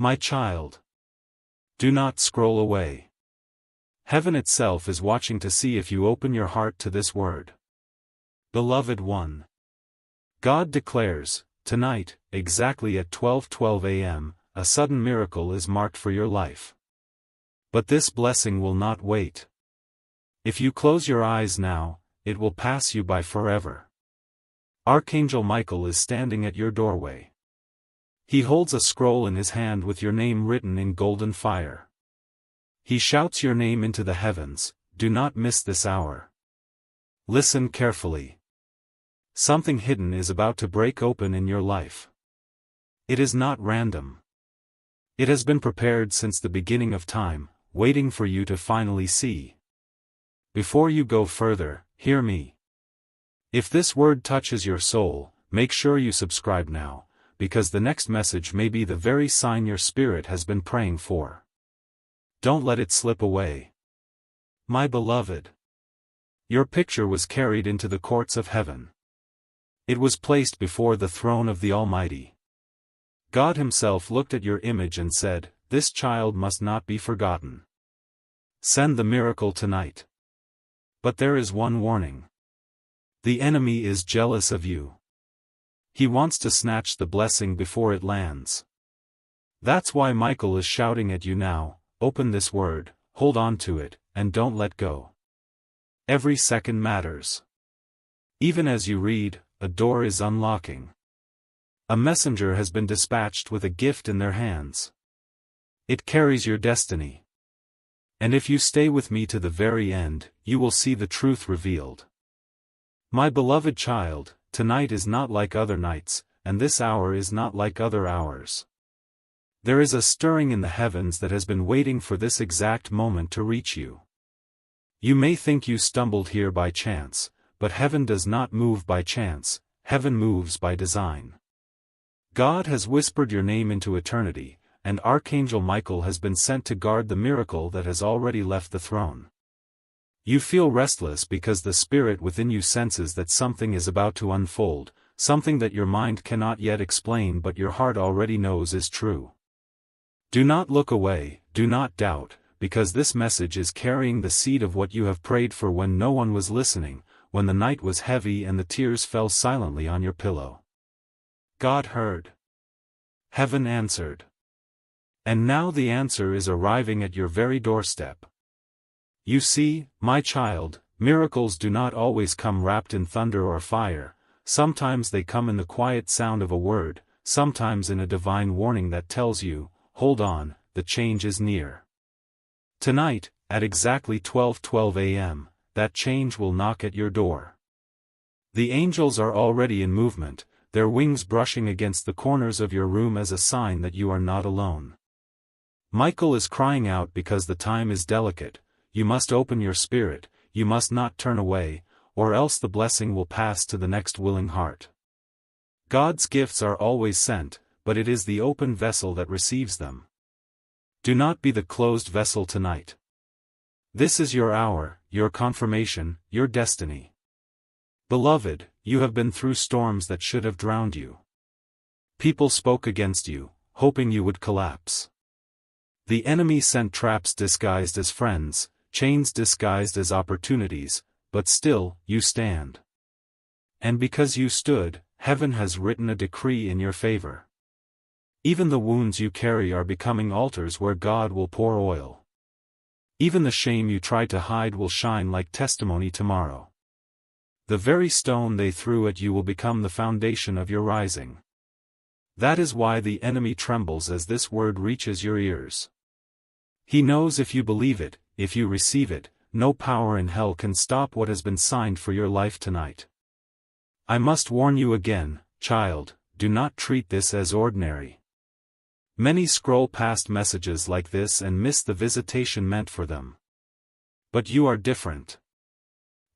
My child, do not scroll away. Heaven itself is watching to see if you open your heart to this word. Beloved one, God declares, tonight, exactly at 12:12 a.m., a sudden miracle is marked for your life. But this blessing will not wait. If you close your eyes now, it will pass you by forever. Archangel Michael is standing at your doorway. He holds a scroll in his hand with your name written in golden fire. He shouts your name into the heavens. Do not miss this hour. Listen carefully. Something hidden is about to break open in your life. It is not random. It has been prepared since the beginning of time, waiting for you to finally see. Before you go further, hear me. If this word touches your soul, make sure you subscribe now, because the next message may be the very sign your spirit has been praying for. Don't let it slip away. My beloved, your picture was carried into the courts of heaven. It was placed before the throne of the Almighty. God Himself looked at your image and said, "This child must not be forgotten. Send the miracle tonight." But there is one warning. The enemy is jealous of you. He wants to snatch the blessing before it lands. That's why Michael is shouting at you now, open this word, hold on to it, and don't let go. Every second matters. Even as you read, a door is unlocking. A messenger has been dispatched with a gift in their hands. It carries your destiny. And if you stay with me to the very end, you will see the truth revealed. My beloved child, tonight is not like other nights, and this hour is not like other hours. There is a stirring in the heavens that has been waiting for this exact moment to reach you. You may think you stumbled here by chance, but heaven does not move by chance, heaven moves by design. God has whispered your name into eternity, and Archangel Michael has been sent to guard the miracle that has already left the throne. You feel restless because the spirit within you senses that something is about to unfold, something that your mind cannot yet explain but your heart already knows is true. Do not look away, do not doubt, because this message is carrying the seed of what you have prayed for when no one was listening, when the night was heavy and the tears fell silently on your pillow. God heard. Heaven answered. And now the answer is arriving at your very doorstep. You see, my child, miracles do not always come wrapped in thunder or fire, sometimes they come in the quiet sound of a word, sometimes in a divine warning that tells you, hold on, the change is near. Tonight, at exactly 12:12 a.m., that change will knock at your door. The angels are already in movement, their wings brushing against the corners of your room as a sign that you are not alone. Michael is crying out because the time is delicate. You must open your spirit, you must not turn away, or else the blessing will pass to the next willing heart. God's gifts are always sent, but it is the open vessel that receives them. Do not be the closed vessel tonight. This is your hour, your confirmation, your destiny. Beloved, you have been through storms that should have drowned you. People spoke against you, hoping you would collapse. The enemy sent traps disguised as friends, chains disguised as opportunities, but still, you stand. And because you stood, heaven has written a decree in your favor. Even the wounds you carry are becoming altars where God will pour oil. Even the shame you tried to hide will shine like testimony tomorrow. The very stone they threw at you will become the foundation of your rising. That is why the enemy trembles as this word reaches your ears. He knows if you believe it, if you receive it, no power in hell can stop what has been signed for your life tonight. I must warn you again, child, do not treat this as ordinary. Many scroll past messages like this and miss the visitation meant for them. But you are different.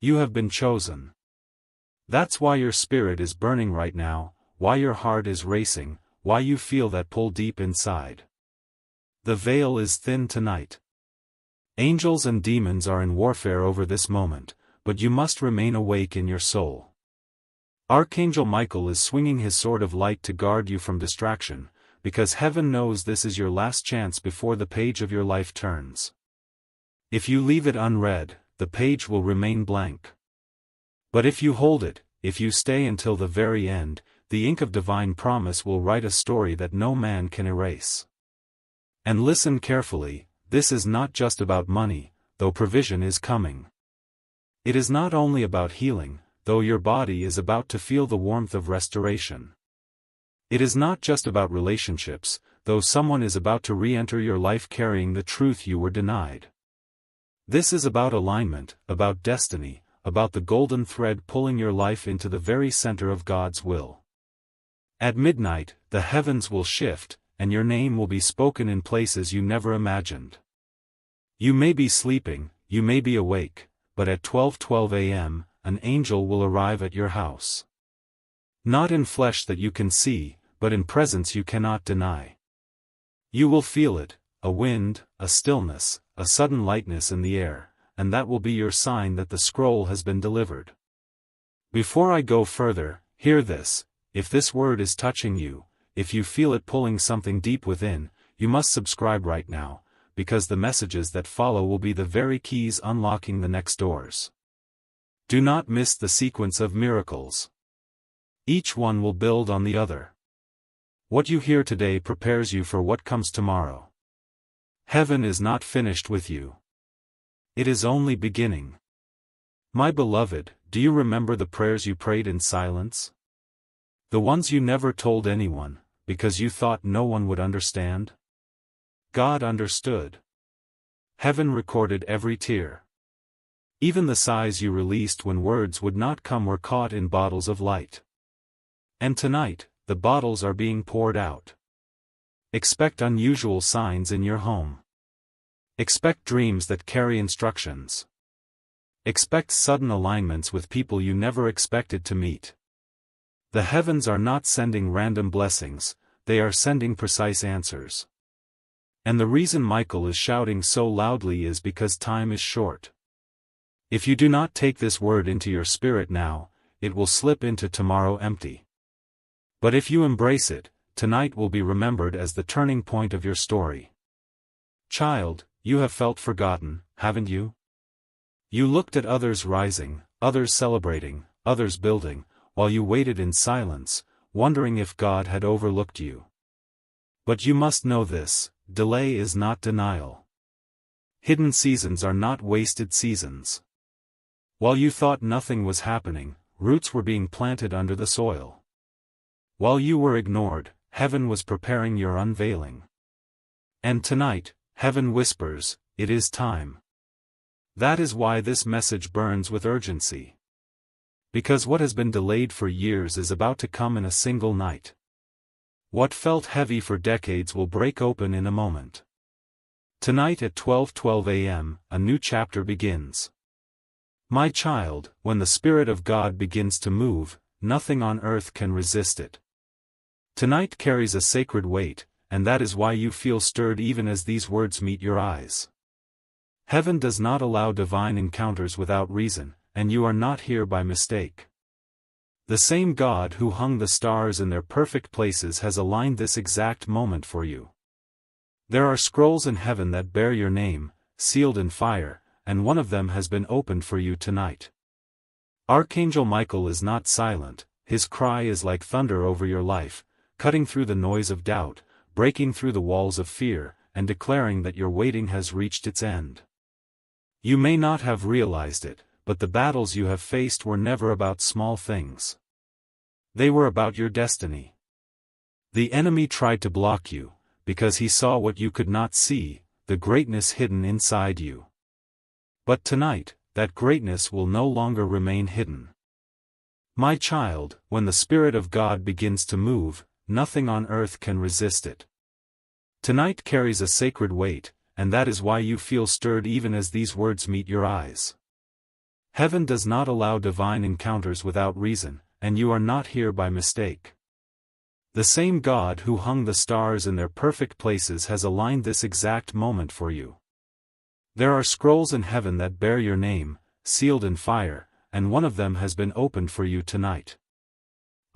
You have been chosen. That's why your spirit is burning right now, why your heart is racing, why you feel that pull deep inside. The veil is thin tonight. Angels and demons are in warfare over this moment, but you must remain awake in your soul. Archangel Michael is swinging his sword of light to guard you from distraction, because heaven knows this is your last chance before the page of your life turns. If you leave it unread, the page will remain blank. But if you hold it, if you stay until the very end, the ink of divine promise will write a story that no man can erase. And listen carefully, this is not just about money, though provision is coming. It is not only about healing, though your body is about to feel the warmth of restoration. It is not just about relationships, though someone is about to re-enter your life carrying the truth you were denied. This is about alignment, about destiny, about the golden thread pulling your life into the very center of God's will. At midnight, the heavens will shift, and your name will be spoken in places you never imagined. You may be sleeping, you may be awake, but at 12:12 a.m., an angel will arrive at your house. Not in flesh that you can see, but in presence you cannot deny. You will feel it, a wind, a stillness, a sudden lightness in the air, and that will be your sign that the scroll has been delivered. Before I go further, hear this: if this word is touching you, if you feel it pulling something deep within, you must subscribe right now, because the messages that follow will be the very keys unlocking the next doors. Do not miss the sequence of miracles. Each one will build on the other. What you hear today prepares you for what comes tomorrow. Heaven is not finished with you. It is only beginning. My beloved, do you remember the prayers you prayed in silence? The ones you never told anyone, because you thought no one would understand? God understood. Heaven recorded every tear. Even the sighs you released when words would not come were caught in bottles of light. And tonight, the bottles are being poured out. Expect unusual signs in your home. Expect dreams that carry instructions. Expect sudden alignments with people you never expected to meet. The heavens are not sending random blessings, they are sending precise answers. And the reason Michael is shouting so loudly is because time is short. If you do not take this word into your spirit now, it will slip into tomorrow empty. But if you embrace it, tonight will be remembered as the turning point of your story. Child, you have felt forgotten, haven't you? You looked at others rising, others celebrating, others building, while you waited in silence, wondering if God had overlooked you. But you must know this: delay is not denial. Hidden seasons are not wasted seasons. While you thought nothing was happening, roots were being planted under the soil. While you were ignored, heaven was preparing your unveiling. And tonight, heaven whispers, it is time. That is why this message burns with urgency. Because what has been delayed for years is about to come in a single night. What felt heavy for decades will break open in a moment. Tonight at 12:12 a.m., a new chapter begins. My child, when the Spirit of God begins to move, nothing on earth can resist it. Tonight carries a sacred weight, and that is why you feel stirred even as these words meet your eyes. Heaven does not allow divine encounters without reason, and you are not here by mistake. The same God who hung the stars in their perfect places has aligned this exact moment for you. There are scrolls in heaven that bear your name, sealed in fire, and one of them has been opened for you tonight. Archangel Michael is not silent, his cry is like thunder over your life, cutting through the noise of doubt, breaking through the walls of fear, and declaring that your waiting has reached its end. You may not have realized it, but the battles you have faced were never about small things. They were about your destiny. The enemy tried to block you, because he saw what you could not see, the greatness hidden inside you. But tonight, that greatness will no longer remain hidden. My child, when the Spirit of God begins to move, nothing on earth can resist it. Tonight carries a sacred weight, and that is why you feel stirred even as these words meet your eyes. Heaven does not allow divine encounters without reason, and you are not here by mistake. The same God who hung the stars in their perfect places has aligned this exact moment for you. There are scrolls in heaven that bear your name, sealed in fire, and one of them has been opened for you tonight.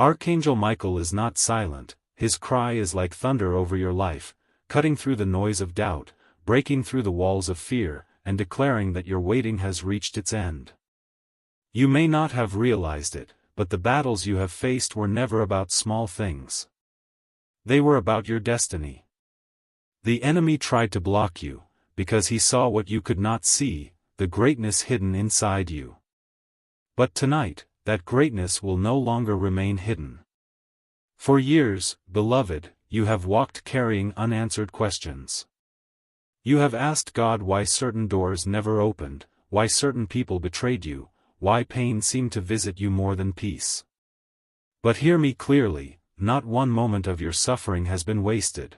Archangel Michael is not silent, his cry is like thunder over your life, cutting through the noise of doubt, breaking through the walls of fear, and declaring that your waiting has reached its end. You may not have realized it, but the battles you have faced were never about small things. They were about your destiny. The enemy tried to block you, because he saw what you could not see, the greatness hidden inside you. But tonight, that greatness will no longer remain hidden. For years, beloved, you have walked carrying unanswered questions. You have asked God why certain doors never opened, why certain people betrayed you, why pain seemed to visit you more than peace. But hear me clearly, not one moment of your suffering has been wasted.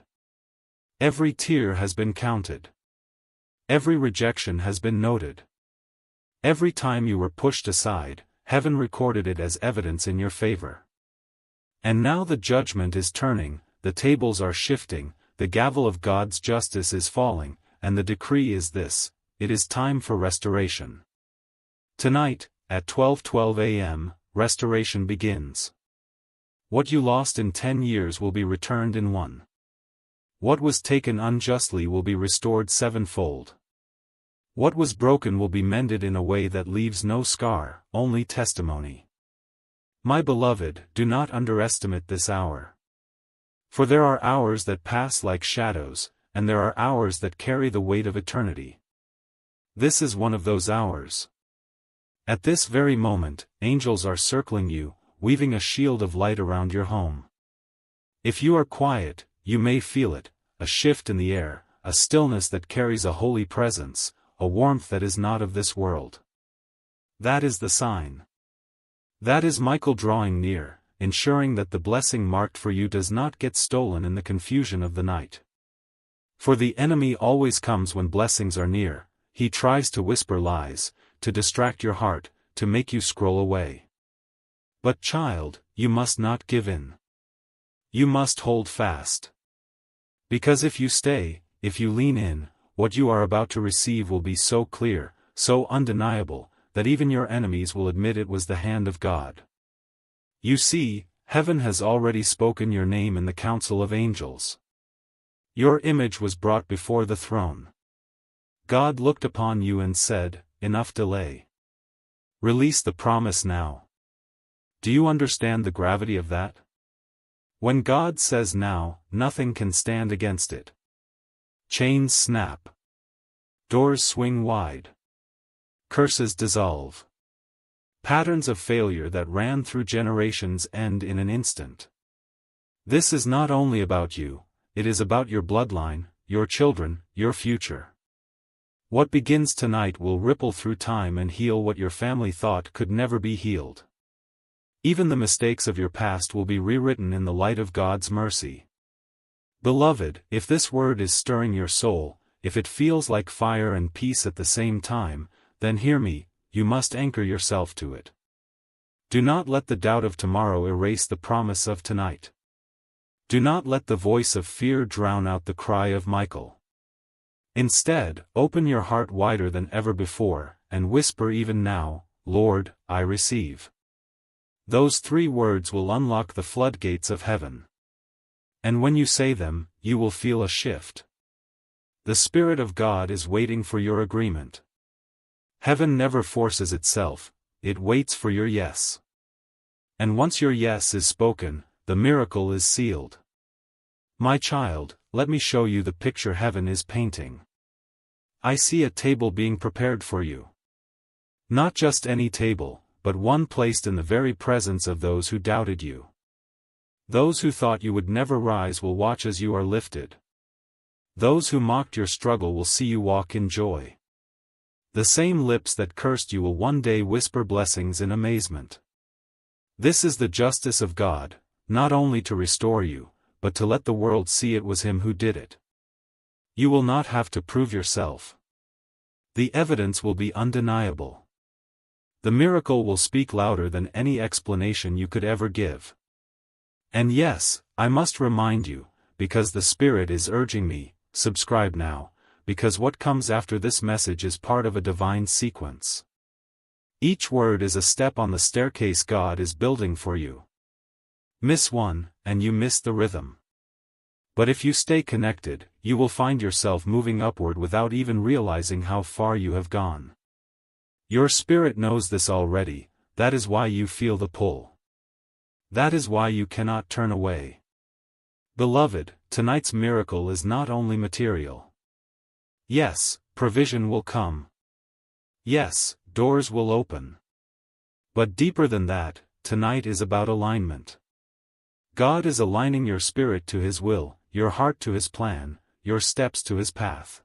Every tear has been counted. Every rejection has been noted. Every time you were pushed aside, heaven recorded it as evidence in your favor. And now the judgment is turning, the tables are shifting, the gavel of God's justice is falling, and the decree is this: it is time for restoration. Tonight, at 12:12 a.m., restoration begins. What you lost in 10 years will be returned in 1. What was taken unjustly will be restored sevenfold. What was broken will be mended in a way that leaves no scar, only testimony. My beloved, do not underestimate this hour. For there are hours that pass like shadows, and there are hours that carry the weight of eternity. This is one of those hours. At this very moment, angels are circling you, weaving a shield of light around your home. If you are quiet, you may feel it, a shift in the air, a stillness that carries a holy presence, a warmth that is not of this world. That is the sign. That is Michael drawing near, ensuring that the blessing marked for you does not get stolen in the confusion of the night. For the enemy always comes when blessings are near. He tries to whisper lies, to distract your heart, to make you scroll away. But child, you must not give in. You must hold fast. Because if you stay, if you lean in, what you are about to receive will be so clear, so undeniable, that even your enemies will admit it was the hand of God. You see, heaven has already spoken your name in the council of angels. Your image was brought before the throne. God looked upon you and said, "Enough delay. Release the promise now." Do you understand the gravity of that? When God says now, nothing can stand against it. Chains snap. Doors swing wide. Curses dissolve. Patterns of failure that ran through generations end in an instant. This is not only about you, it is about your bloodline, your children, your future. What begins tonight will ripple through time and heal what your family thought could never be healed. Even the mistakes of your past will be rewritten in the light of God's mercy. Beloved, if this word is stirring your soul, if it feels like fire and peace at the same time, then hear me, you must anchor yourself to it. Do not let the doubt of tomorrow erase the promise of tonight. Do not let the voice of fear drown out the cry of Michael. Instead, open your heart wider than ever before, and whisper even now, "Lord, I receive." Those 3 words will unlock the floodgates of heaven. And when you say them, you will feel a shift. The Spirit of God is waiting for your agreement. Heaven never forces itself, it waits for your yes. And once your yes is spoken, the miracle is sealed. My child, let me show you the picture heaven is painting. I see a table being prepared for you. Not just any table, but one placed in the very presence of those who doubted you. Those who thought you would never rise will watch as you are lifted. Those who mocked your struggle will see you walk in joy. The same lips that cursed you will one day whisper blessings in amazement. This is the justice of God, not only to restore you, but to let the world see it was Him who did it. You will not have to prove yourself. The evidence will be undeniable. The miracle will speak louder than any explanation you could ever give. And yes, I must remind you, because the Spirit is urging me, subscribe now, because what comes after this message is part of a divine sequence. Each word is a step on the staircase God is building for you. Miss 1, and you miss the rhythm. But if you stay connected, you will find yourself moving upward without even realizing how far you have gone. Your spirit knows this already, that is why you feel the pull. That is why you cannot turn away. Beloved, tonight's miracle is not only material. Yes, provision will come. Yes, doors will open. But deeper than that, tonight is about alignment. God is aligning your spirit to His will, your heart to His plan, your steps to His path.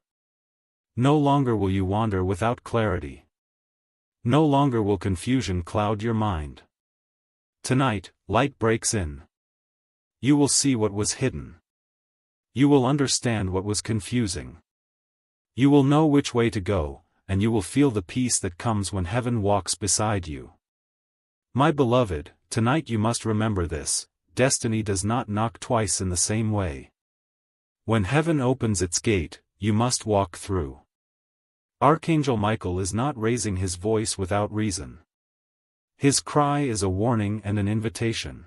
No longer will you wander without clarity. No longer will confusion cloud your mind. Tonight, light breaks in. You will see what was hidden. You will understand what was confusing. You will know which way to go, and you will feel the peace that comes when heaven walks beside you. My beloved, tonight you must remember this: destiny does not knock twice in the same way. When heaven opens its gate, you must walk through. Archangel Michael is not raising his voice without reason. His cry is a warning and an invitation.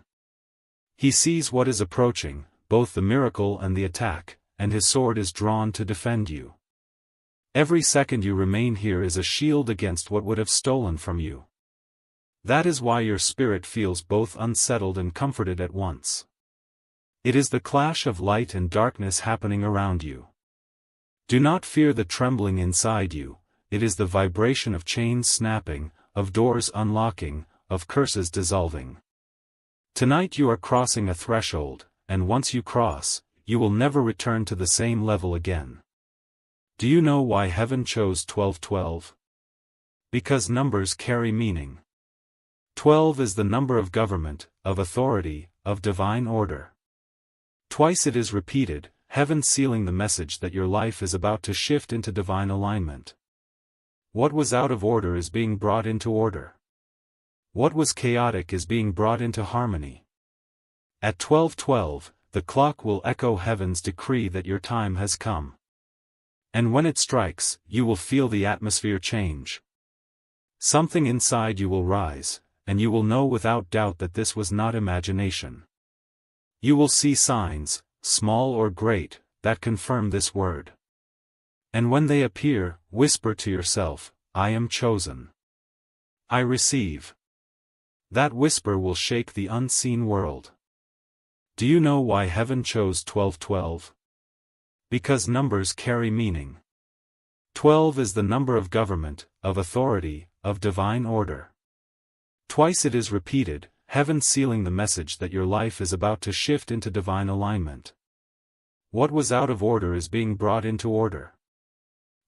He sees what is approaching, both the miracle and the attack, and his sword is drawn to defend you. Every second you remain here is a shield against what would have stolen from you. That is why your spirit feels both unsettled and comforted at once. It is the clash of light and darkness happening around you. Do not fear the trembling inside you, it is the vibration of chains snapping, of doors unlocking, of curses dissolving. Tonight you are crossing a threshold, and once you cross, you will never return to the same level again. Do you know why heaven chose 1212? Because numbers carry meaning. 12 is the number of government, of authority, of divine order. Twice it is repeated, heaven sealing the message that your life is about to shift into divine alignment. What was out of order is being brought into order. What was chaotic is being brought into harmony. At 12:12, the clock will echo heaven's decree that your time has come. And when it strikes, you will feel the atmosphere change. Something inside you will rise, and you will know without doubt that this was not imagination. You will see signs, small or great, that confirm this word. And when they appear, whisper to yourself, I am chosen. I receive. That whisper will shake the unseen world. Do you know why heaven chose 1212? Because numbers carry meaning. 12 is the number of government, of authority, of divine order. Twice it is repeated, heaven sealing the message that your life is about to shift into divine alignment. What was out of order is being brought into order.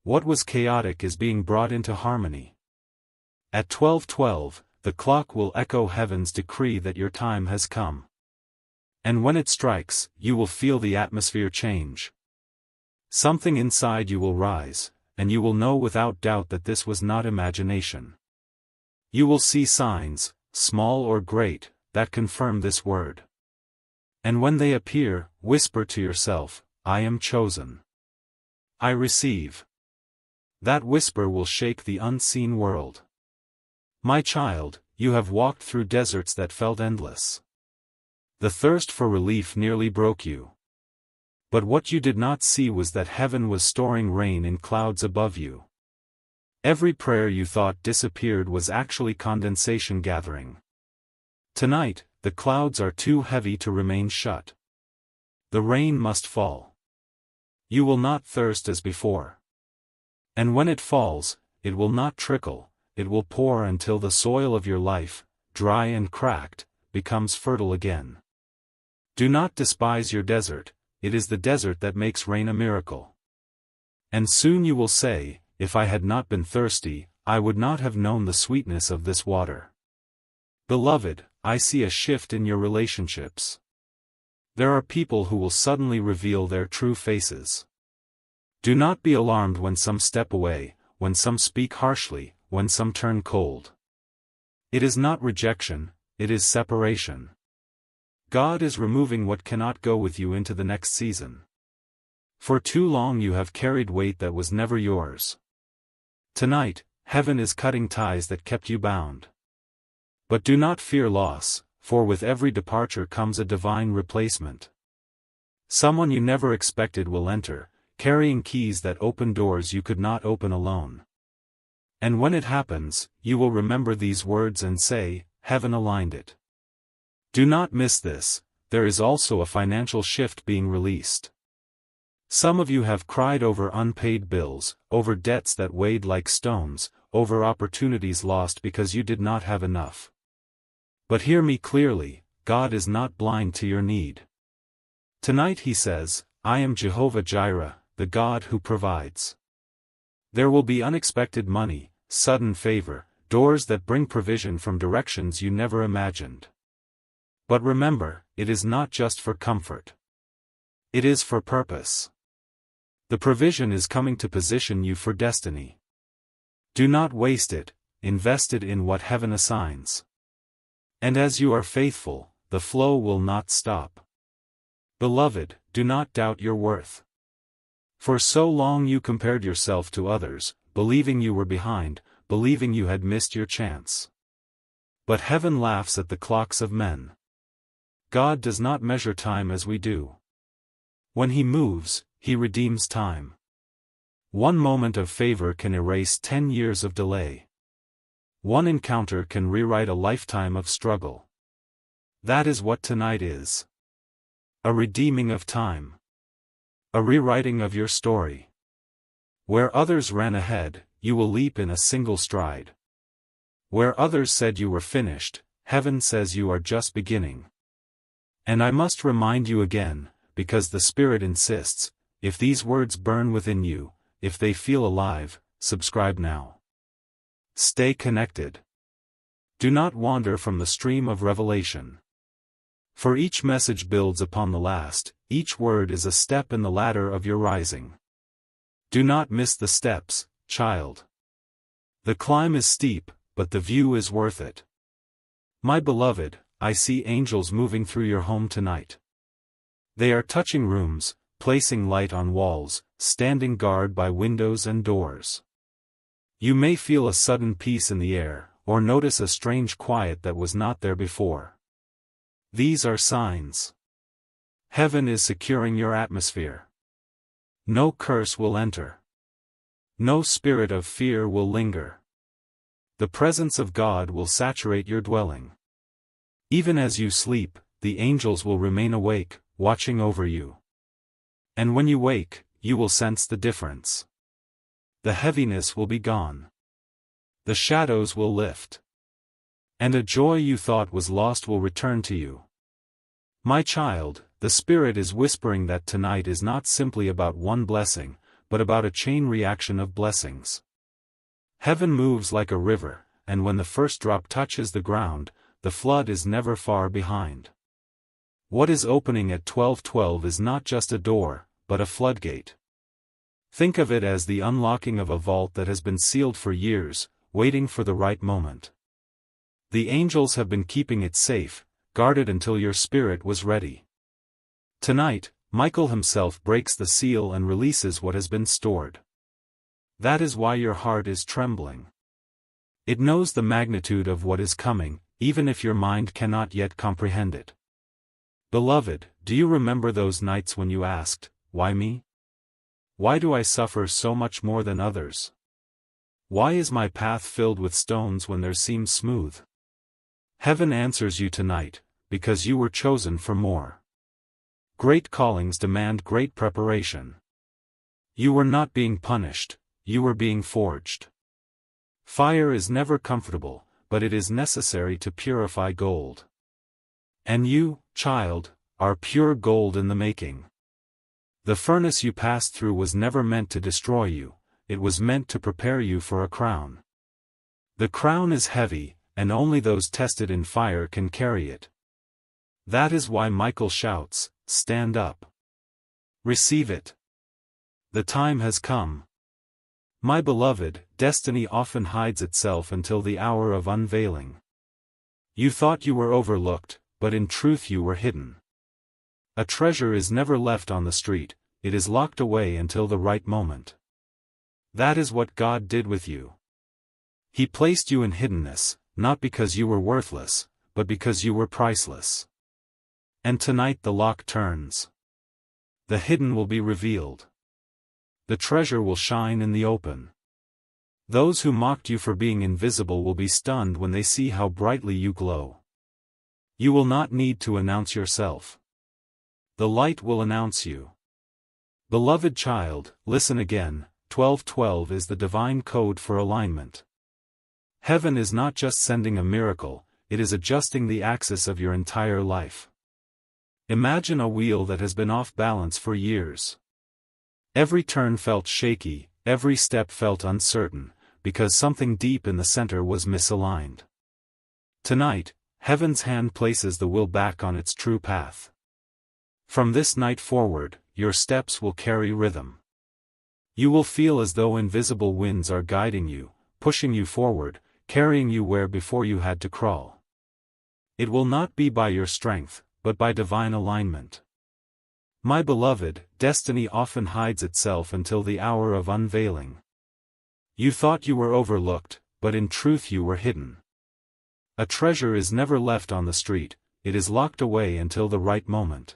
What was chaotic is being brought into harmony. At 12:12, the clock will echo heaven's decree that your time has come. And when it strikes, you will feel the atmosphere change. Something inside you will rise, and you will know without doubt that this was not imagination. You will see signs, small or great, that confirm this word. And when they appear, whisper to yourself, I am chosen. I receive. That whisper will shake the unseen world. My child, you have walked through deserts that felt endless. The thirst for relief nearly broke you. But what you did not see was that heaven was storing rain in clouds above you. Every prayer you thought disappeared was actually condensation gathering. Tonight, the clouds are too heavy to remain shut. The rain must fall. You will not thirst as before. And when it falls, it will not trickle, it will pour until the soil of your life, dry and cracked, becomes fertile again. Do not despise your desert, it is the desert that makes rain a miracle. And soon you will say, if I had not been thirsty, I would not have known the sweetness of this water. Beloved, I see a shift in your relationships. There are people who will suddenly reveal their true faces. Do not be alarmed when some step away, when some speak harshly, when some turn cold. It is not rejection, it is separation. God is removing what cannot go with you into the next season. For too long you have carried weight that was never yours. Tonight, heaven is cutting ties that kept you bound. But do not fear loss, for with every departure comes a divine replacement. Someone you never expected will enter, carrying keys that open doors you could not open alone. And when it happens, you will remember these words and say, "Heaven aligned it." Do not miss this. There is also a financial shift being released. Some of you have cried over unpaid bills, over debts that weighed like stones, over opportunities lost because you did not have enough. But hear me clearly, God is not blind to your need. Tonight He says, "I am Jehovah Jireh, the God who provides." There will be unexpected money, sudden favor, doors that bring provision from directions you never imagined. But remember, it is not just for comfort. It is for purpose. The provision is coming to position you for destiny. Do not waste it, invest it in what heaven assigns. And as you are faithful, the flow will not stop. Beloved, do not doubt your worth. For so long you compared yourself to others, believing you were behind, believing you had missed your chance. But heaven laughs at the clocks of men. God does not measure time as we do. When He moves, He redeems time. One moment of favor can erase 10 years of delay. One encounter can rewrite a lifetime of struggle. That is what tonight is. A redeeming of time. A rewriting of your story. Where others ran ahead, you will leap in a single stride. Where others said you were finished, heaven says you are just beginning. And I must remind you again, because the Spirit insists, if these words burn within you, if they feel alive, subscribe now. Stay connected. Do not wander from the stream of revelation. For each message builds upon the last, each word is a step in the ladder of your rising. Do not miss the steps, child. The climb is steep, but the view is worth it. My beloved, I see angels moving through your home tonight. They are touching rooms, placing light on walls, standing guard by windows and doors. You may feel a sudden peace in the air, or notice a strange quiet that was not there before. These are signs. Heaven is securing your atmosphere. No curse will enter. No spirit of fear will linger. The presence of God will saturate your dwelling. Even as you sleep, the angels will remain awake, watching over you. And when you wake, you will sense the difference. The heaviness will be gone. The shadows will lift. And a joy you thought was lost will return to you. My child, the Spirit is whispering that tonight is not simply about one blessing, but about a chain reaction of blessings. Heaven moves like a river, and when the first drop touches the ground, the flood is never far behind. What is opening at 12:12 is not just a door, but a floodgate. Think of it as the unlocking of a vault that has been sealed for years, waiting for the right moment. The angels have been keeping it safe, guarded until your spirit was ready. Tonight, Michael himself breaks the seal and releases what has been stored. That is why your heart is trembling. It knows the magnitude of what is coming, even if your mind cannot yet comprehend it. Beloved, do you remember those nights when you asked, "Why me? Why do I suffer so much more than others? Why is my path filled with stones when there seems smooth?" Heaven answers you tonight, because you were chosen for more. Great callings demand great preparation. You were not being punished, you were being forged. Fire is never comfortable, but it is necessary to purify gold. And you, child, are pure gold in the making. The furnace you passed through was never meant to destroy you, it was meant to prepare you for a crown. The crown is heavy, and only those tested in fire can carry it. That is why Michael shouts, "Stand up. Receive it. The time has come." My beloved, destiny often hides itself until the hour of unveiling. You thought you were overlooked, but in truth you were hidden. A treasure is never left on the street, it is locked away until the right moment. That is what God did with you. He placed you in hiddenness, not because you were worthless, but but because you were priceless. And tonight the lock turns. The hidden will be revealed. The treasure will shine in the open. Those who mocked you for being invisible will be stunned when they see how brightly you glow. You will not need to announce yourself. The light will announce you. Beloved child, listen again. 1212 is the divine code for alignment. Heaven is not just sending a miracle, it is adjusting the axis of your entire life. Imagine a wheel that has been off balance for years. Every turn felt shaky, every step felt uncertain, because something deep in the center was misaligned. Tonight, Heaven's hand places the wheel back on its true path. From this night forward, your steps will carry rhythm. You will feel as though invisible winds are guiding you, pushing you forward, carrying you where before you had to crawl. It will not be by your strength, but by divine alignment. My beloved, destiny often hides itself until the hour of unveiling. You thought you were overlooked, but in truth you were hidden. A treasure is never left on the street, it is locked away until the right moment.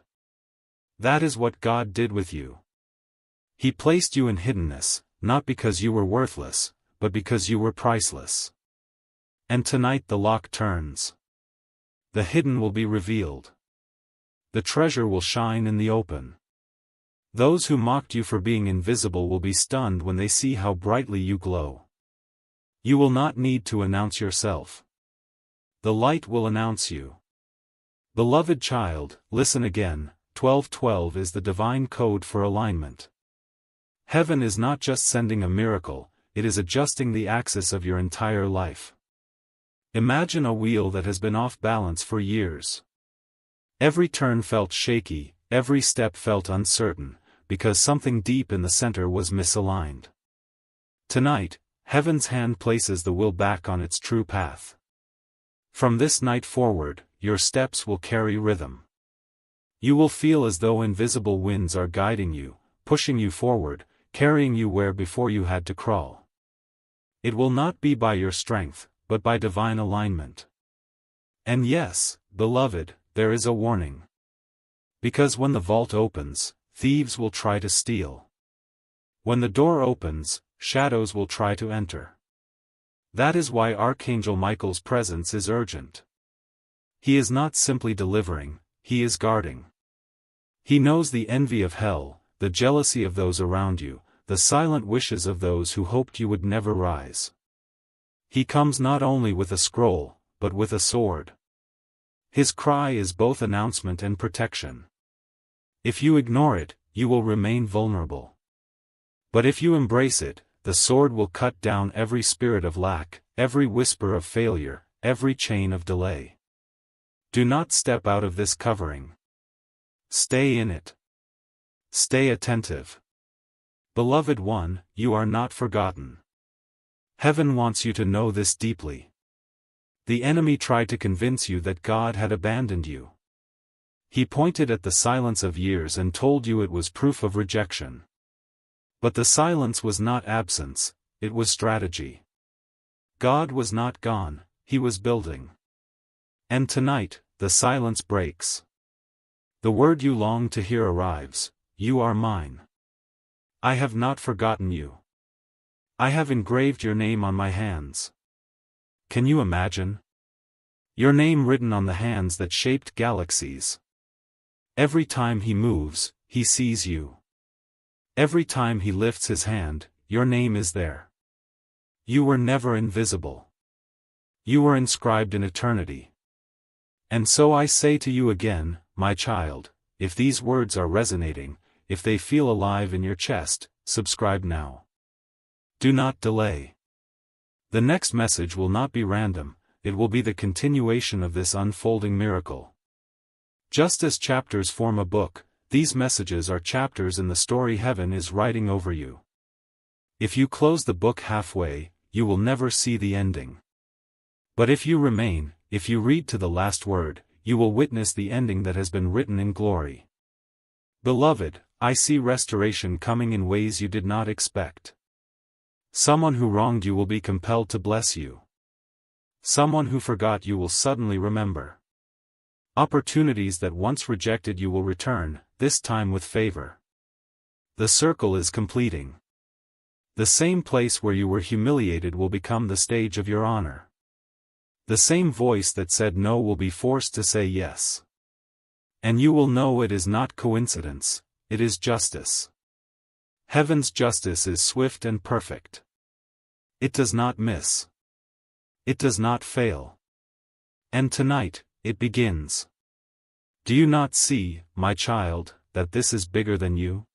That is what God did with you. He placed you in hiddenness, not because you were worthless, but because you were priceless. And tonight the lock turns. The hidden will be revealed. The treasure will shine in the open. Those who mocked you for being invisible will be stunned when they see how brightly you glow. You will not need to announce yourself. The light will announce you. Beloved child, listen again. 1212 is the divine code for alignment. Heaven is not just sending a miracle, it is adjusting the axis of your entire life. Imagine a wheel that has been off balance for years. Every turn felt shaky, every step felt uncertain, because something deep in the center was misaligned. Tonight, Heaven's hand places the wheel back on its true path. From this night forward, your steps will carry rhythm. You will feel as though invisible winds are guiding you, pushing you forward, carrying you where before you had to crawl. It will not be by your strength, but by divine alignment. And yes, beloved, there is a warning. Because when the vault opens, thieves will try to steal. When the door opens, shadows will try to enter. That is why Archangel Michael's presence is urgent. He is not simply delivering, he is guarding. He knows the envy of hell, the jealousy of those around you, the silent wishes of those who hoped you would never rise. He comes not only with a scroll, but with a sword. His cry is both announcement and protection. If you ignore it, you will remain vulnerable. But if you embrace it, the sword will cut down every spirit of lack, every whisper of failure, every chain of delay. Do not step out of this covering. Stay in it. Stay attentive. Beloved one, you are not forgotten. Heaven wants you to know this deeply. The enemy tried to convince you that God had abandoned you. He pointed at the silence of years and told you it was proof of rejection. But the silence was not absence, it was strategy. God was not gone, he was building. And tonight, the silence breaks. The word you long to hear arrives, you are mine. I have not forgotten you. I have engraved your name on my hands. Can you imagine? Your name written on the hands that shaped galaxies. Every time he moves, he sees you. Every time he lifts his hand, your name is there. You were never invisible. You were inscribed in eternity. And so I say to you again, my child, if these words are resonating, if they feel alive in your chest, subscribe now. Do not delay. The next message will not be random, it will be the continuation of this unfolding miracle. Just as chapters form a book, these messages are chapters in the story heaven is writing over you. If you close the book halfway, you will never see the ending. But if you remain, if you read to the last word, you will witness the ending that has been written in glory. Beloved, I see restoration coming in ways you did not expect. Someone who wronged you will be compelled to bless you. Someone who forgot you will suddenly remember. Opportunities that once rejected you will return, this time with favor. The circle is completing. The same place where you were humiliated will become the stage of your honor. The same voice that said no will be forced to say yes. And you will know it is not coincidence, it is justice. Heaven's justice is swift and perfect. It does not miss. It does not fail. And tonight, it begins. Do you not see, my child, that this is bigger than you?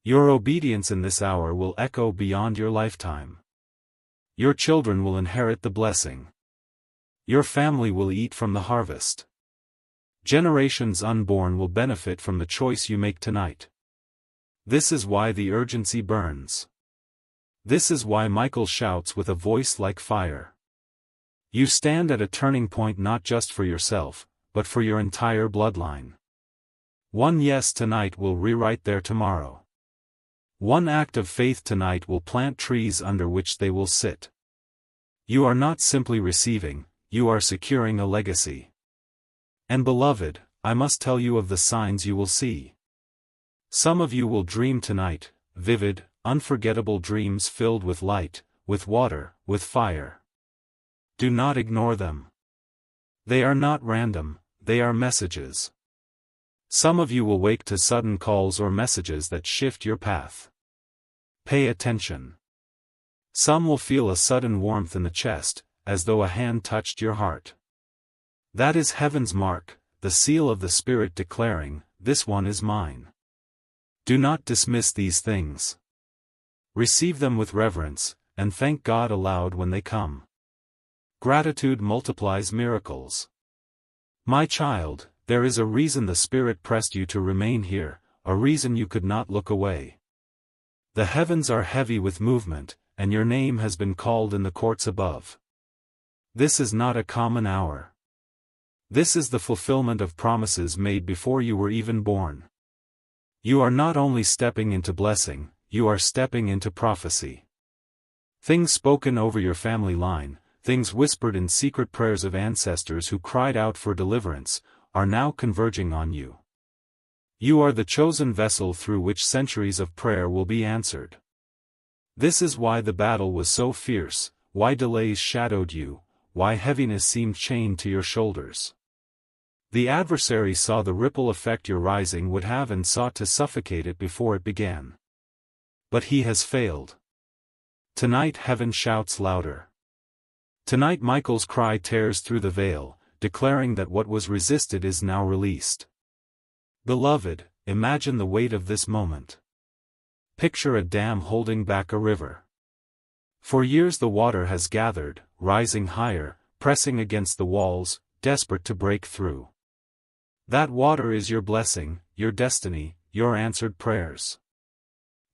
Your obedience in this hour will echo beyond your lifetime. Your children will inherit the blessing. Your family will eat from the harvest. Generations unborn will benefit from the choice you make tonight. This is why the urgency burns. This is why Michael shouts with a voice like fire. You stand at a turning point not just for yourself, but for your entire bloodline. One yes tonight will rewrite their tomorrow. One act of faith tonight will plant trees under which they will sit. You are not simply receiving, you are securing a legacy. And beloved, I must tell you of the signs you will see. Some of you will dream tonight, vivid, unforgettable dreams filled with light, with water, with fire. Do not ignore them. They are not random, they are messages. Some of you will wake to sudden calls or messages that shift your path. Pay attention. Some will feel a sudden warmth in the chest, as though a hand touched your heart. That is heaven's mark, the seal of the Spirit declaring, "This one is mine." Do not dismiss these things. Receive them with reverence, and thank God aloud when they come. Gratitude multiplies miracles. My child, there is a reason the Spirit pressed you to remain here, a reason you could not look away. The heavens are heavy with movement, and your name has been called in the courts above. This is not a common hour. This is the fulfillment of promises made before you were even born. You are not only stepping into blessing, you are stepping into prophecy. Things spoken over your family line, things whispered in secret prayers of ancestors who cried out for deliverance, are now converging on you. You are the chosen vessel through which centuries of prayer will be answered. This is why the battle was so fierce, why delays shadowed you, why heaviness seemed chained to your shoulders. The adversary saw the ripple effect your rising would have and sought to suffocate it before it began. But he has failed. Tonight heaven shouts louder. Tonight Michael's cry tears through the veil, declaring that what was resisted is now released. Beloved, imagine the weight of this moment. Picture a dam holding back a river. For years the water has gathered, rising higher, pressing against the walls, desperate to break through. That water is your blessing, your destiny, your answered prayers.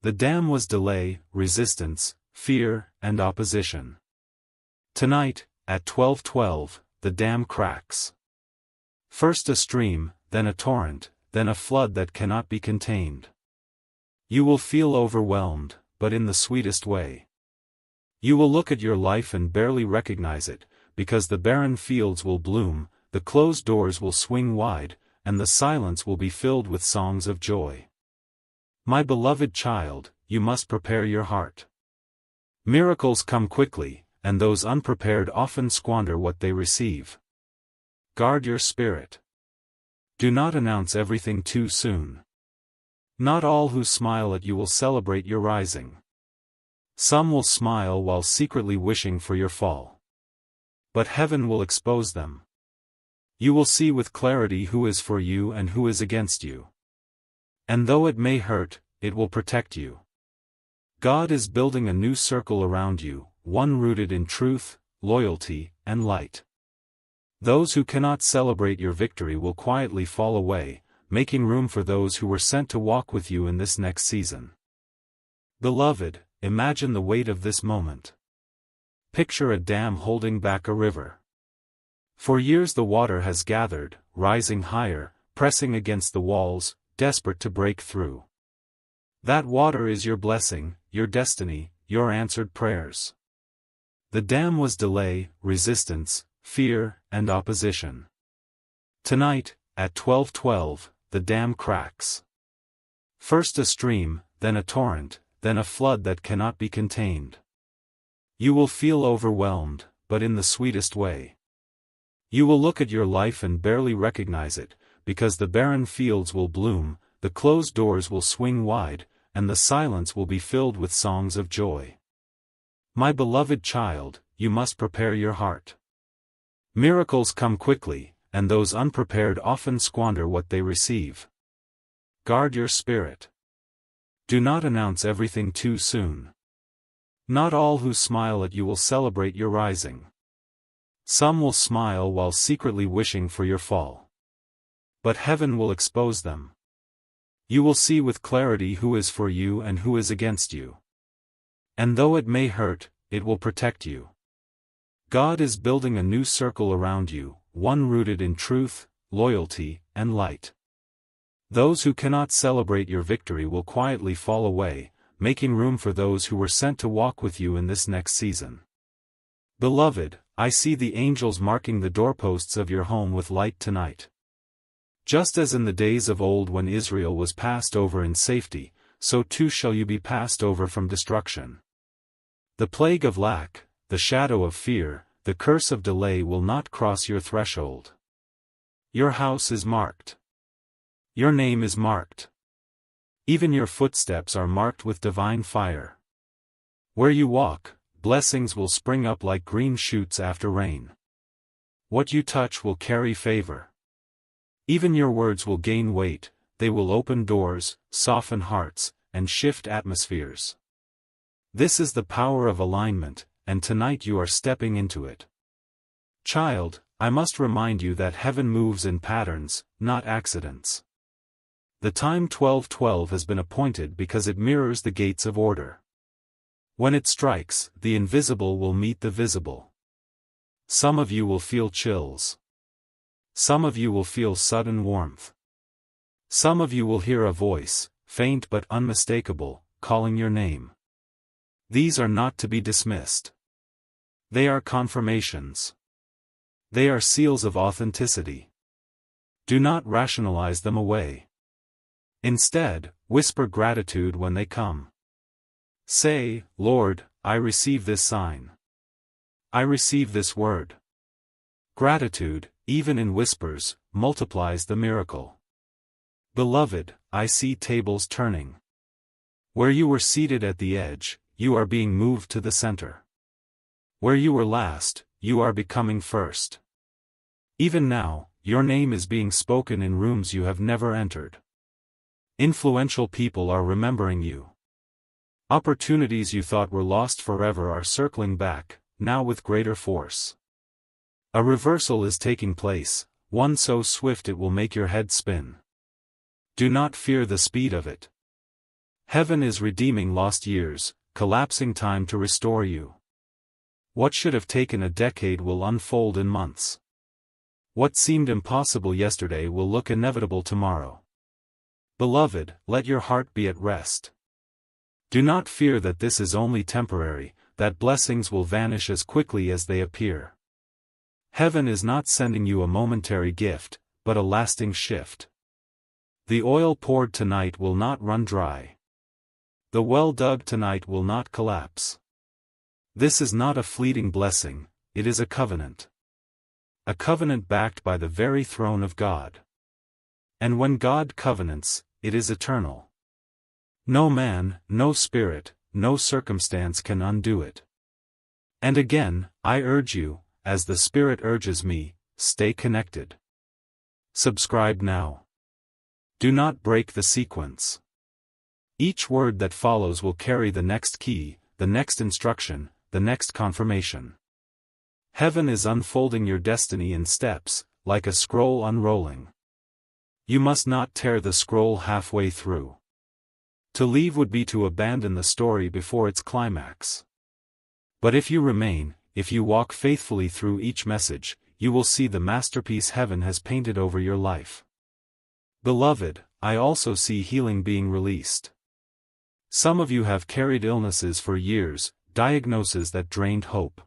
The dam was delay, resistance, fear, and opposition. Tonight, at 12:12, the dam cracks. First a stream, then a torrent, then a flood that cannot be contained. You will feel overwhelmed, but in the sweetest way. You will look at your life and barely recognize it, because the barren fields will bloom, the closed doors will swing wide, and the silence will be filled with songs of joy. My beloved child, you must prepare your heart. Miracles come quickly, and those unprepared often squander what they receive. Guard your spirit. Do not announce everything too soon. Not all who smile at you will celebrate your rising. Some will smile while secretly wishing for your fall. But heaven will expose them. You will see with clarity who is for you and who is against you. And though it may hurt, it will protect you. God is building a new circle around you, one rooted in truth, loyalty, and light. Those who cannot celebrate your victory will quietly fall away, making room for those who were sent to walk with you in this next season. Beloved, imagine the weight of this moment. Picture a dam holding back a river. For years the water has gathered, rising higher, pressing against the walls, desperate to break through. That water is your blessing, your destiny, your answered prayers. The dam was delay, resistance, fear, and opposition. Tonight, at 12:12, the dam cracks. First a stream, then a torrent, then a flood that cannot be contained. You will feel overwhelmed, but in the sweetest way. You will look at your life and barely recognize it, because the barren fields will bloom, the closed doors will swing wide, and the silence will be filled with songs of joy. My beloved child, you must prepare your heart. Miracles come quickly, and those unprepared often squander what they receive. Guard your spirit. Do not announce everything too soon. Not all who smile at you will celebrate your rising. Some will smile while secretly wishing for your fall. But heaven will expose them. You will see with clarity who is for you and who is against you. And though it may hurt, it will protect you. God is building a new circle around you, one rooted in truth, loyalty, and light. Those who cannot celebrate your victory will quietly fall away, making room for those who were sent to walk with you in this next season. Beloved, I see the angels marking the doorposts of your home with light tonight. Just as in the days of old when Israel was passed over in safety, so too shall you be passed over from destruction. The plague of lack, the shadow of fear, the curse of delay will not cross your threshold. Your house is marked. Your name is marked. Even your footsteps are marked with divine fire. Where you walk, blessings will spring up like green shoots after rain. What you touch will carry favor. Even your words will gain weight, they will open doors, soften hearts, and shift atmospheres. This is the power of alignment, and tonight you are stepping into it. Child, I must remind you that heaven moves in patterns, not accidents. The time 12:12 has been appointed because it mirrors the gates of order. When it strikes, the invisible will meet the visible. Some of you will feel chills. Some of you will feel sudden warmth. Some of you will hear a voice, faint but unmistakable, calling your name. These are not to be dismissed. They are confirmations. They are seals of authenticity. Do not rationalize them away. Instead, whisper gratitude when they come. Say, Lord, I receive this sign. I receive this word. Gratitude, even in whispers, multiplies the miracle. Beloved, I see tables turning. Where you were seated at the edge, you are being moved to the center. Where you were last, you are becoming first. Even now, your name is being spoken in rooms you have never entered. Influential people are remembering you. Opportunities you thought were lost forever are circling back, now with greater force. A reversal is taking place, one so swift it will make your head spin. Do not fear the speed of it. Heaven is redeeming lost years, collapsing time to restore you. What should have taken a decade will unfold in months. What seemed impossible yesterday will look inevitable tomorrow. Beloved, let your heart be at rest. Do not fear that this is only temporary, that blessings will vanish as quickly as they appear. Heaven is not sending you a momentary gift, but a lasting shift. The oil poured tonight will not run dry. The well dug tonight will not collapse. This is not a fleeting blessing, it is a covenant. A covenant backed by the very throne of God. And when God covenants, it is eternal. No man, no spirit, no circumstance can undo it. And again, I urge you, as the Spirit urges me, stay connected. Subscribe now. Do not break the sequence. Each word that follows will carry the next key, the next instruction, the next confirmation. Heaven is unfolding your destiny in steps, like a scroll unrolling. You must not tear the scroll halfway through. To leave would be to abandon the story before its climax. But if you remain, if you walk faithfully through each message, you will see the masterpiece heaven has painted over your life. Beloved, I also see healing being released. Some of you have carried illnesses for years, diagnoses that drained hope.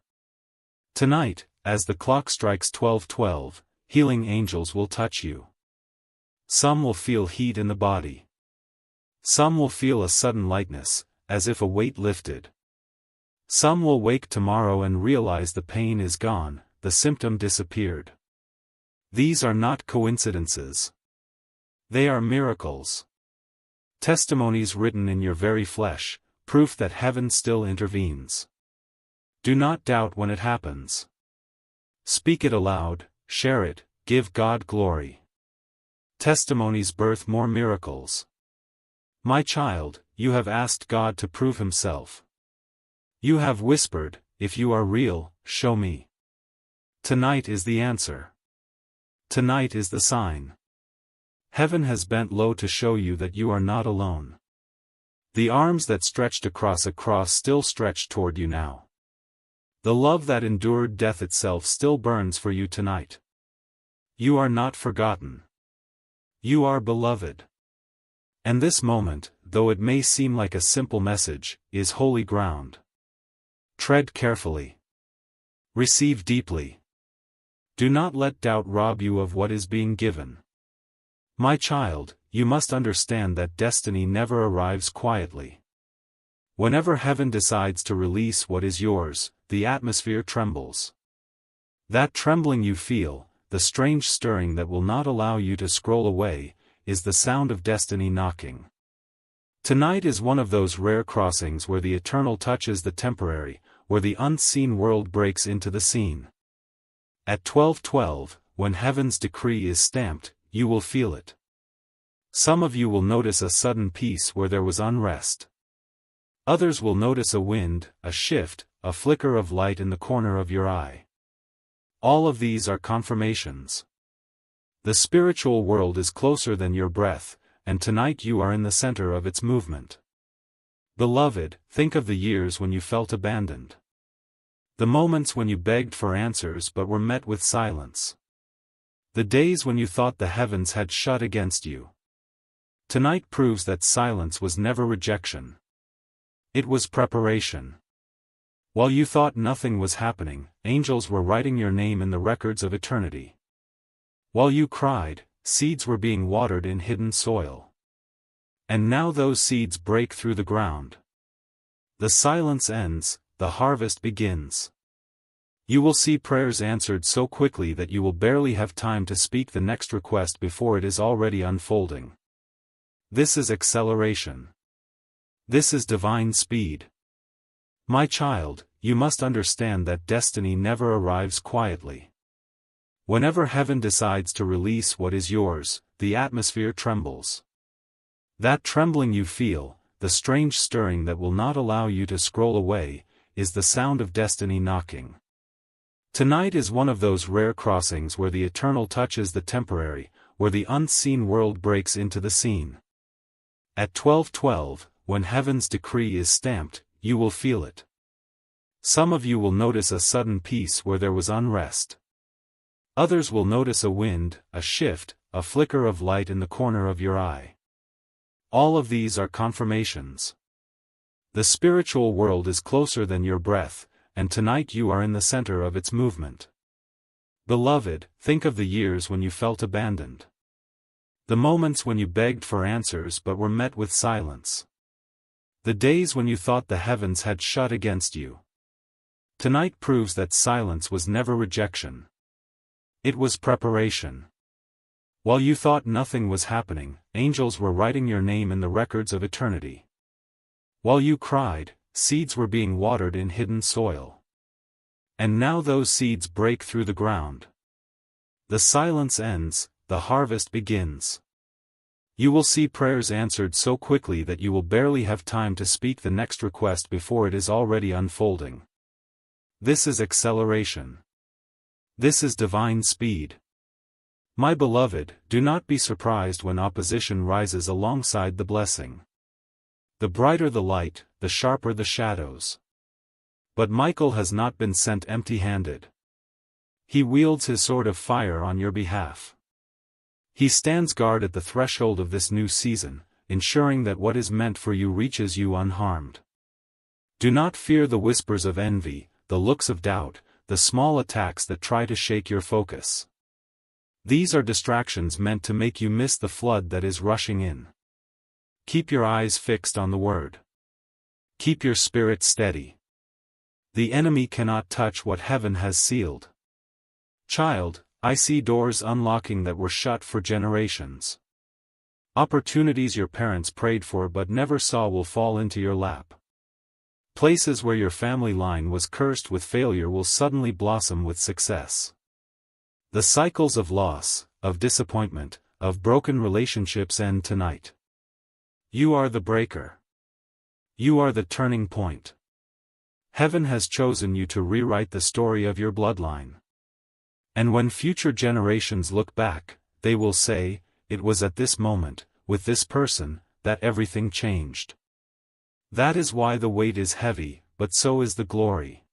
Tonight, as the clock strikes 12:12, healing angels will touch you. Some will feel heat in the body. Some will feel a sudden lightness, as if a weight lifted. Some will wake tomorrow and realize the pain is gone, the symptom disappeared. These are not coincidences. They are miracles. Testimonies written in your very flesh, proof that heaven still intervenes. Do not doubt when it happens. Speak it aloud, share it, give God glory. Testimonies birth more miracles. My child, you have asked God to prove himself. You have whispered, if you are real, show me. Tonight is the answer. Tonight is the sign. Heaven has bent low to show you that you are not alone. The arms that stretched across a cross still stretch toward you now. The love that endured death itself still burns for you tonight. You are not forgotten. You are beloved. And this moment, though it may seem like a simple message, is holy ground. Tread carefully. Receive deeply. Do not let doubt rob you of what is being given. My child, you must understand that destiny never arrives quietly. Whenever heaven decides to release what is yours, the atmosphere trembles. That trembling you feel, the strange stirring that will not allow you to scroll away, is the sound of destiny knocking. Tonight is one of those rare crossings where the eternal touches the temporary, where the unseen world breaks into the scene. At 12:12, when heaven's decree is stamped, you will feel it. Some of you will notice a sudden peace where there was unrest. Others will notice a wind, a shift, a flicker of light in the corner of your eye. All of these are confirmations. The spiritual world is closer than your breath, and tonight you are in the center of its movement. Beloved, think of the years when you felt abandoned. The moments when you begged for answers but were met with silence. The days when you thought the heavens had shut against you. Tonight proves that silence was never rejection. It was preparation. While you thought nothing was happening, angels were writing your name in the records of eternity. While you cried, seeds were being watered in hidden soil. And now those seeds break through the ground. The silence ends, the harvest begins. You will see prayers answered so quickly that you will barely have time to speak the next request before it is already unfolding. This is acceleration. This is divine speed. My child, you must understand that destiny never arrives quietly. Whenever heaven decides to release what is yours, the atmosphere trembles. That trembling you feel, the strange stirring that will not allow you to scroll away, is the sound of destiny knocking. Tonight is one of those rare crossings where the eternal touches the temporary, where the unseen world breaks into the scene. At 12:12, when heaven's decree is stamped, you will feel it. Some of you will notice a sudden peace where there was unrest. Others will notice a wind, a shift, a flicker of light in the corner of your eye. All of these are confirmations. The spiritual world is closer than your breath, and tonight you are in the center of its movement. Beloved, think of the years when you felt abandoned. The moments when you begged for answers but were met with silence. The days when you thought the heavens had shut against you. Tonight proves that silence was never rejection. It was preparation. While you thought nothing was happening, angels were writing your name in the records of eternity. While you cried, seeds were being watered in hidden soil. And now those seeds break through the ground. The silence ends, the harvest begins. You will see prayers answered so quickly that you will barely have time to speak the next request before it is already unfolding. This is acceleration. This is divine speed. My beloved, do not be surprised when opposition rises alongside the blessing. The brighter the light, the sharper the shadows. But Michael has not been sent empty-handed. He wields his sword of fire on your behalf. He stands guard at the threshold of this new season, ensuring that what is meant for you reaches you unharmed. Do not fear the whispers of envy, the looks of doubt, the small attacks that try to shake your focus. These are distractions meant to make you miss the flood that is rushing in. Keep your eyes fixed on the word. Keep your spirit steady. The enemy cannot touch what heaven has sealed. Child, I see doors unlocking that were shut for generations. Opportunities your parents prayed for but never saw will fall into your lap. Places where your family line was cursed with failure will suddenly blossom with success. The cycles of loss, of disappointment, of broken relationships end tonight. You are the breaker. You are the turning point. Heaven has chosen you to rewrite the story of your bloodline. And when future generations look back, they will say, it was at this moment, with this person, that everything changed. That is why the weight is heavy, but so is the glory.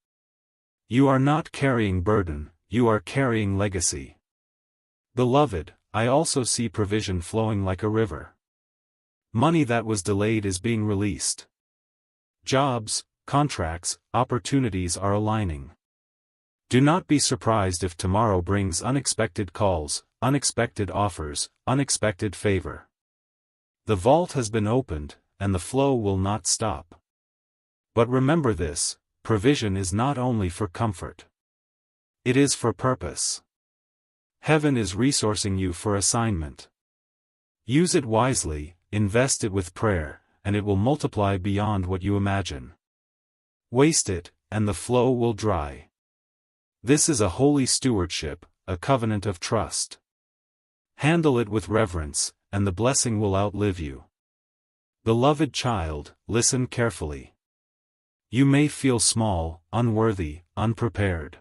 You are not carrying burden, you are carrying legacy. Beloved, I also see provision flowing like a river. Money that was delayed is being released. Jobs, contracts, opportunities are aligning. Do not be surprised if tomorrow brings unexpected calls, unexpected offers, unexpected favor. The vault has been opened, and the flow will not stop. But remember this, provision is not only for comfort. It is for purpose. Heaven is resourcing you for assignment. Use it wisely, invest it with prayer, and it will multiply beyond what you imagine. Waste it, and the flow will dry. This is a holy stewardship, a covenant of trust. Handle it with reverence, and the blessing will outlive you. Beloved child, listen carefully. You may feel small, unworthy, unprepared.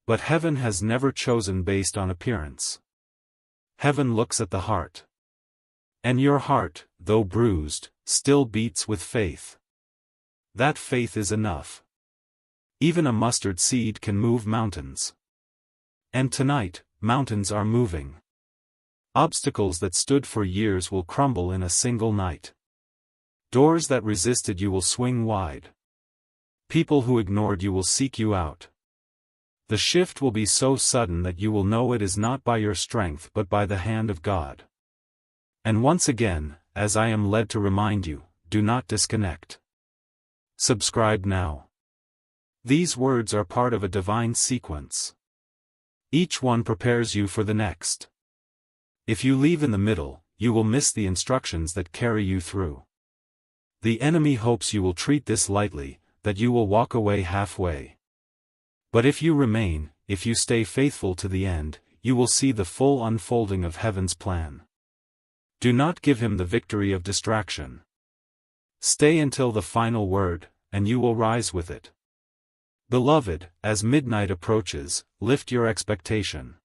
But heaven has never chosen based on appearance. Heaven looks at the heart. And your heart, though bruised, still beats with faith. That faith is enough. Even a mustard seed can move mountains. And tonight, mountains are moving. Obstacles that stood for years will crumble in a single night. Doors that resisted you will swing wide. People who ignored you will seek you out. The shift will be so sudden that you will know it is not by your strength but by the hand of God. And once again, as I am led to remind you, do not disconnect. Subscribe now. These words are part of a divine sequence. Each one prepares you for the next. If you leave in the middle, you will miss the instructions that carry you through. The enemy hopes you will treat this lightly, that you will walk away halfway. But if you remain, if you stay faithful to the end, you will see the full unfolding of heaven's plan. Do not give him the victory of distraction. Stay until the final word, and you will rise with it. Beloved, as midnight approaches, lift your expectation.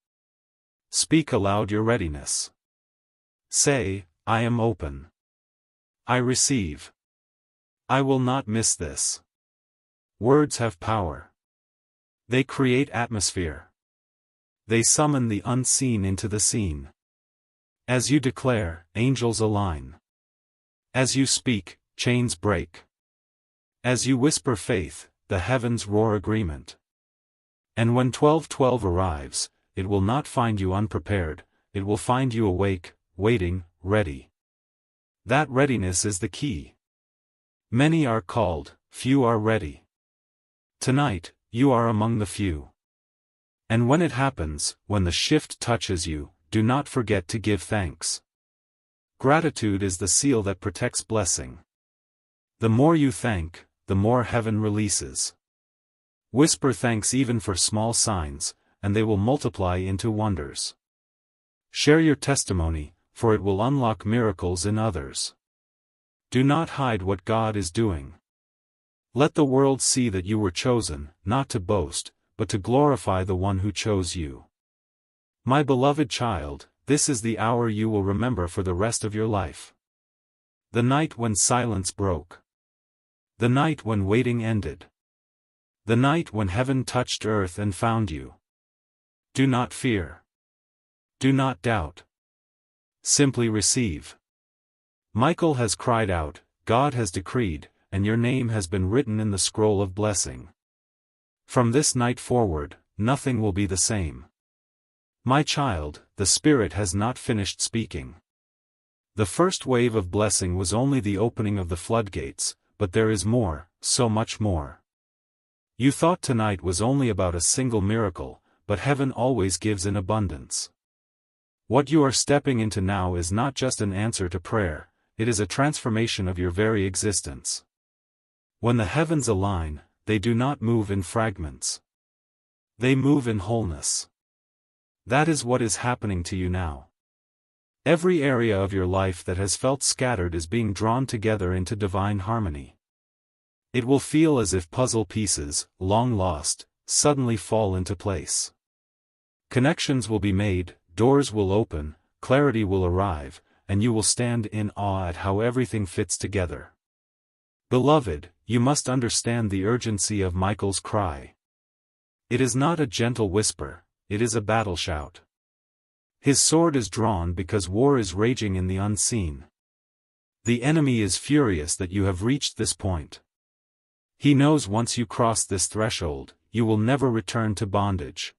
Speak aloud your readiness. Say, I am open. I receive. I will not miss this. Words have power. They create atmosphere. They summon the unseen into the scene. As you declare, angels align. As you speak, chains break. As you whisper faith, the heavens roar agreement. And when 12:12 arrives, it will not find you unprepared, it will find you awake, waiting, ready. That readiness is the key. Many are called, few are ready. Tonight, you are among the few. And when it happens, when the shift touches you, do not forget to give thanks. Gratitude is the seal that protects blessing. The more you thank, the more heaven releases. Whisper thanks even for small signs, and they will multiply into wonders. Share your testimony, for it will unlock miracles in others. Do not hide what God is doing. Let the world see that you were chosen, not to boast, but to glorify the one who chose you. My beloved child, this is the hour you will remember for the rest of your life. The night when silence broke. The night when waiting ended. The night when heaven touched earth and found you. Do not fear. Do not doubt. Simply receive. Michael has cried out, God has decreed, and your name has been written in the scroll of blessing. From this night forward, nothing will be the same. My child, the Spirit has not finished speaking. The first wave of blessing was only the opening of the floodgates, but there is more, so much more. You thought tonight was only about a single miracle, but heaven always gives in abundance. What you are stepping into now is not just an answer to prayer, it is a transformation of your very existence. When the heavens align, they do not move in fragments. They move in wholeness. That is what is happening to you now. Every area of your life that has felt scattered is being drawn together into divine harmony. It will feel as if puzzle pieces, long lost, suddenly fall into place. Connections will be made, doors will open, clarity will arrive, and you will stand in awe at how everything fits together. Beloved, you must understand the urgency of Michael's cry. It is not a gentle whisper, it is a battle shout. His sword is drawn because war is raging in the unseen. The enemy is furious that you have reached this point. He knows once you cross this threshold, you will never return to bondage.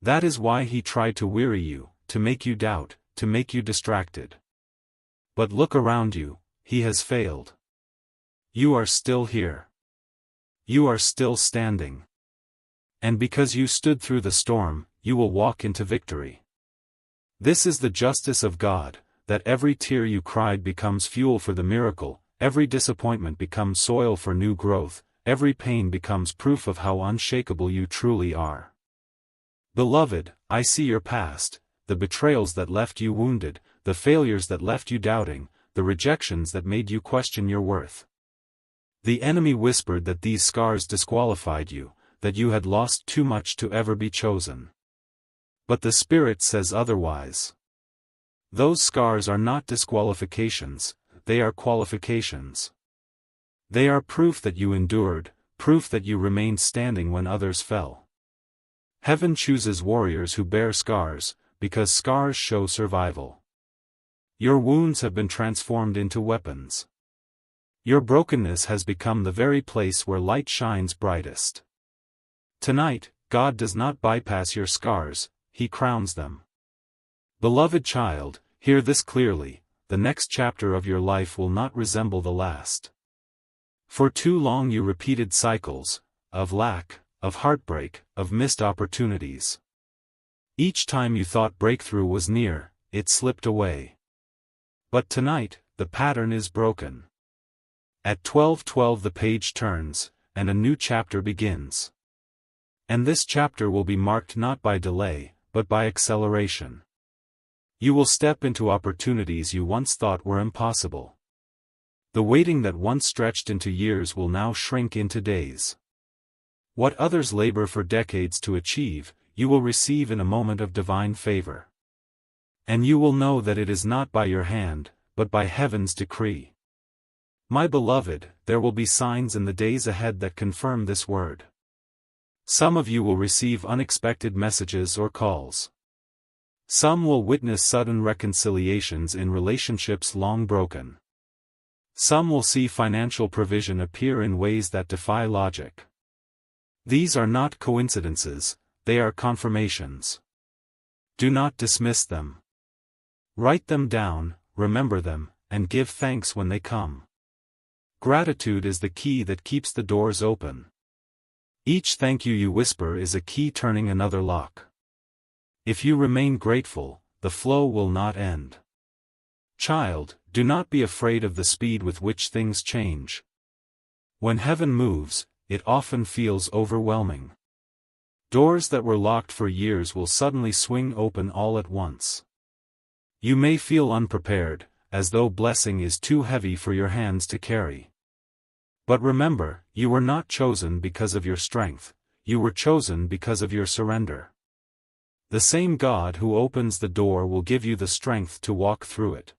That is why he tried to weary you, to make you doubt, to make you distracted. But look around you, he has failed. You are still here. You are still standing. And because you stood through the storm, you will walk into victory. This is the justice of God, that every tear you cried becomes fuel for the miracle, every disappointment becomes soil for new growth, every pain becomes proof of how unshakable you truly are. Beloved, I see your past, the betrayals that left you wounded, the failures that left you doubting, the rejections that made you question your worth. The enemy whispered that these scars disqualified you, that you had lost too much to ever be chosen. But the Spirit says otherwise. Those scars are not disqualifications, they are qualifications. They are proof that you endured, proof that you remained standing when others fell. Heaven chooses warriors who bear scars, because scars show survival. Your wounds have been transformed into weapons. Your brokenness has become the very place where light shines brightest. Tonight, God does not bypass your scars, He crowns them. Beloved child, hear this clearly, the next chapter of your life will not resemble the last. For too long you repeated cycles, of lack, of heartbreak, of missed opportunities. Each time you thought breakthrough was near, it slipped away. But tonight, the pattern is broken. At 12:12 the page turns, and a new chapter begins. And this chapter will be marked not by delay, but by acceleration. You will step into opportunities you once thought were impossible. The waiting that once stretched into years will now shrink into days. What others labor for decades to achieve, you will receive in a moment of divine favor. And you will know that it is not by your hand, but by heaven's decree. My beloved, there will be signs in the days ahead that confirm this word. Some of you will receive unexpected messages or calls. Some will witness sudden reconciliations in relationships long broken. Some will see financial provision appear in ways that defy logic. These are not coincidences, they are confirmations. Do not dismiss them. Write them down, remember them, and give thanks when they come. Gratitude is the key that keeps the doors open. Each thank you you whisper is a key turning another lock. If you remain grateful, the flow will not end. Child, do not be afraid of the speed with which things change. When heaven moves, it often feels overwhelming. Doors that were locked for years will suddenly swing open all at once. You may feel unprepared, as though blessing is too heavy for your hands to carry. But remember, you were not chosen because of your strength, you were chosen because of your surrender. The same God who opens the door will give you the strength to walk through it.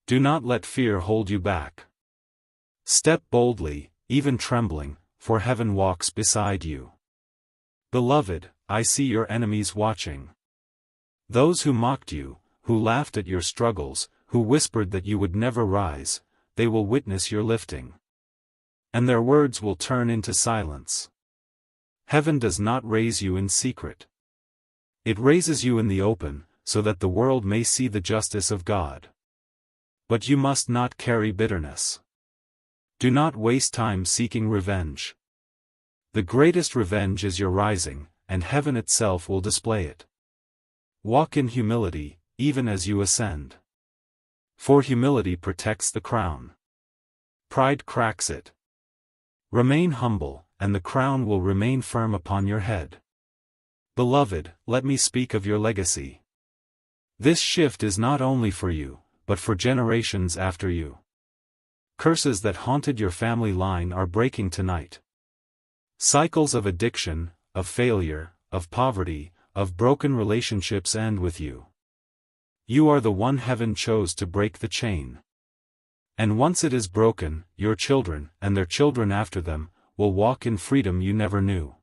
Do not let fear hold you back. Step boldly, even trembling, for heaven walks beside you. Beloved, I see your enemies watching. Those who mocked you, who laughed at your struggles, who whispered that you would never rise, they will witness your lifting. And their words will turn into silence. Heaven does not raise you in secret. It raises you in the open, so that the world may see the justice of God. But you must not carry bitterness. Do not waste time seeking revenge. The greatest revenge is your rising, and heaven itself will display it. Walk in humility, even as you ascend. For humility protects the crown. Pride cracks it. Remain humble, and the crown will remain firm upon your head. Beloved, let me speak of your legacy. This shift is not only for you, but for generations after you. Curses that haunted your family line are breaking tonight. Cycles of addiction, of failure, of poverty, of broken relationships end with you. You are the one heaven chose to break the chain. And once it is broken, your children, and their children after them, will walk in freedom you never knew.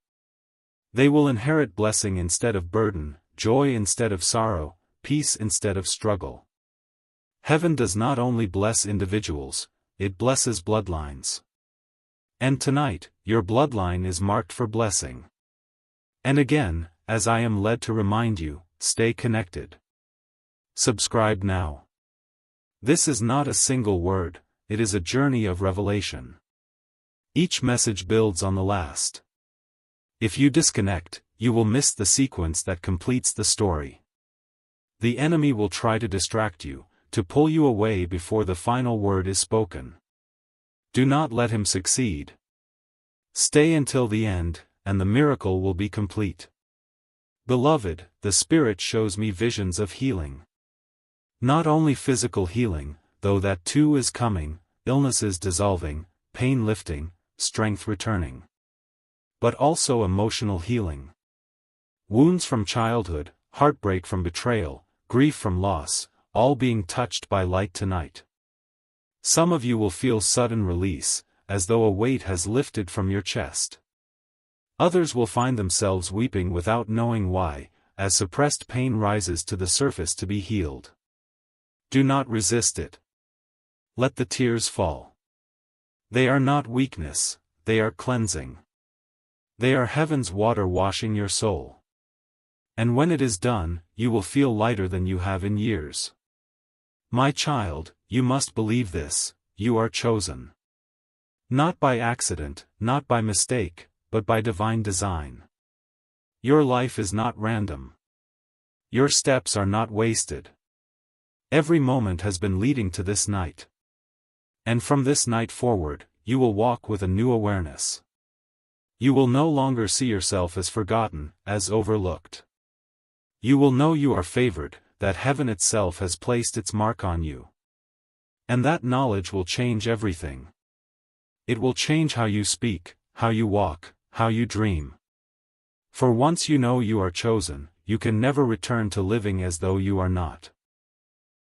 They will inherit blessing instead of burden, joy instead of sorrow, peace instead of struggle. Heaven does not only bless individuals, it blesses bloodlines. And tonight, your bloodline is marked for blessing. And again, as I am led to remind you, stay connected. Subscribe now. This is not a single word, it is a journey of revelation. Each message builds on the last. If you disconnect, you will miss the sequence that completes the story. The enemy will try to distract you, to pull you away before the final word is spoken. Do not let him succeed. Stay until the end, and the miracle will be complete. Beloved, the Spirit shows me visions of healing. Not only physical healing, though that too is coming, illnesses dissolving, pain lifting, strength returning. But also emotional healing. Wounds from childhood, heartbreak from betrayal, grief from loss, all being touched by light tonight. Some of you will feel sudden release, as though a weight has lifted from your chest. Others will find themselves weeping without knowing why, as suppressed pain rises to the surface to be healed. Do not resist it. Let the tears fall. They are not weakness, they are cleansing. They are heaven's water washing your soul. And when it is done, you will feel lighter than you have in years. My child, you must believe this, you are chosen. Not by accident, not by mistake, but by divine design. Your life is not random. Your steps are not wasted. Every moment has been leading to this night. And from this night forward, you will walk with a new awareness. You will no longer see yourself as forgotten, as overlooked. You will know you are favored, that heaven itself has placed its mark on you. And that knowledge will change everything. It will change how you speak, how you walk, how you dream. For once you know you are chosen, you can never return to living as though you are not.